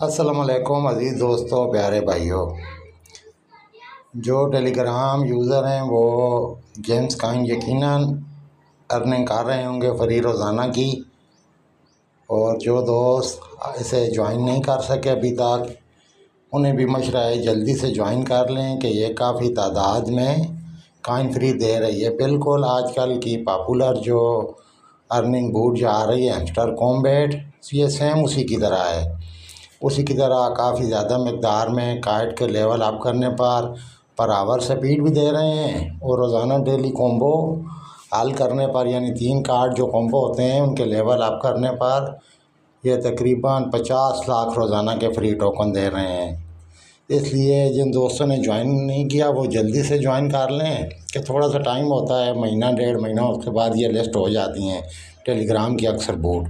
अस्सलामुअलैकुम अज़ीज़ दोस्तों, प्यारे भाइयों। जो टेलीग्राम यूज़र हैं वो जेम्स काइन यकीनन अर्निंग कर रहे होंगे फ्री रोज़ाना की। और जो दोस्त इसे ज्वाइन नहीं कर सके अभी तक, उन्हें भी मशवरा है जल्दी से ज्वाइन कर लें कि ये काफ़ी तादाद में काइन फ्री दे रही है। बिल्कुल आजकल की पॉपुलर जो अर्निंग बूट जो आ रही है हैमस्टर कॉम्बैट, ये सेम उसी की तरह है। उसी की तरह काफ़ी ज़्यादा मकदार में काइट के लेवल अप करने पर आवर स्पीड भी दे रहे हैं। और रोज़ाना डेली कॉम्बो हल करने पर, यानी 3 कार्ड जो कॉम्बो होते हैं उनके लेवल अप करने पर ये तकरीबन 50 लाख रोज़ाना के फ्री टोकन दे रहे हैं। इसलिए जिन दोस्तों ने ज्वाइन नहीं किया वो जल्दी से ज्वाइन कर लें कि थोड़ा सा टाइम होता है, महीना 1.5 महीना, उसके बाद ये लिस्ट हो जाती हैं टेलीग्राम की अक्सर बूट।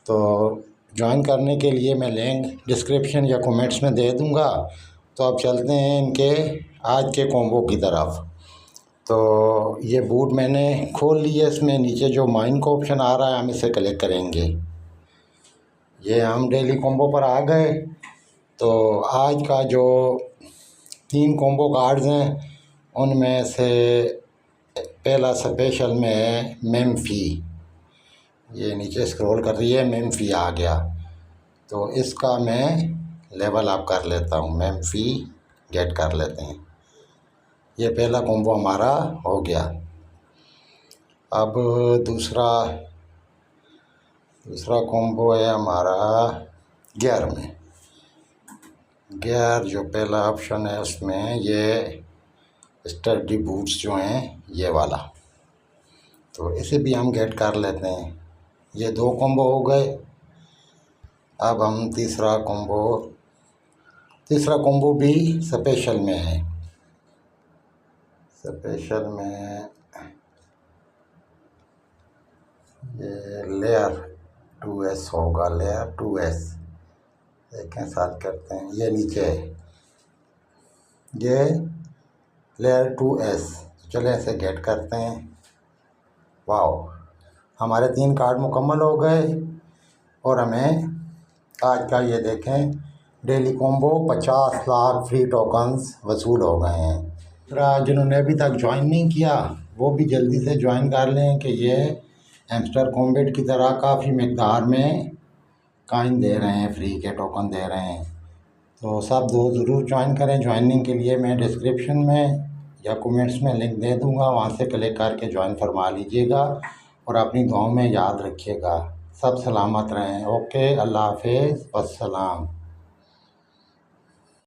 तो ज्वाइन करने के लिए मैं लिंक डिस्क्रिप्शन या कमेंट्स में दे दूंगा। तो अब चलते हैं इनके आज के कॉम्बो की तरफ। तो ये बूट मैंने खोल लिया, इसमें नीचे जो माइन का ऑप्शन आ रहा है हम इसे क्लिक करेंगे। ये हम डेली कॉम्बो पर आ गए। तो आज का जो 3 कॉम्बो कार्ड्स हैं उनमें से पहला स्पेशल में है मेम्फी। ये नीचे स्क्रॉल कर रही है, मेम्फी आ गया। तो इसका मैं लेवल अप कर लेता हूँ, मेम्फी गेट कर लेते हैं। ये पहला कॉम्बो हमारा हो गया। अब दूसरा कॉम्बो है हमारा गियर में। गियर जो पहला ऑप्शन है उसमें ये स्टडी बूट्स जो हैं ये वाला, तो इसे भी हम गेट कर लेते हैं। ये 2 कॉम्बो हो गए। अब हम तीसरा कॉम्बो भी स्पेशल में है। स्पेशल में ये लेयर 2S होगा, लेयर 2S देखें, साथ करते हैं। ये नीचे है, ये लेयर 2S। चले इसे गेट करते हैं। वाओ, हमारे 3 कार्ड मुकम्मल हो गए और हमें आज का ये देखें daily combo 50 lakh free tokens वसूल हो गए हैं। जिन्होंने अभी तक ज्वाइन नहीं किया वो भी जल्दी से ज्वाइन कर लें कि ये हैमस्टर कॉम्बैट की तरह काफ़ी मकदार में काइन दे रहे हैं, फ्री के टोकन दे रहे हैं। तो सब दोस्त ज़रूर ज्वाइन करें। ज्वाइनिंग के लिए मैं डिस्क्रिप्शन में या कमेंट्स में लिंक दे दूँगा, वहाँ से क्लिक करके ज्वाइन फरमा लीजिएगा। और अपनी दुआओं में याद रखिएगा। सब सलामत रहें। ओके, अल्लाह हाफिज़, वस्सलाम।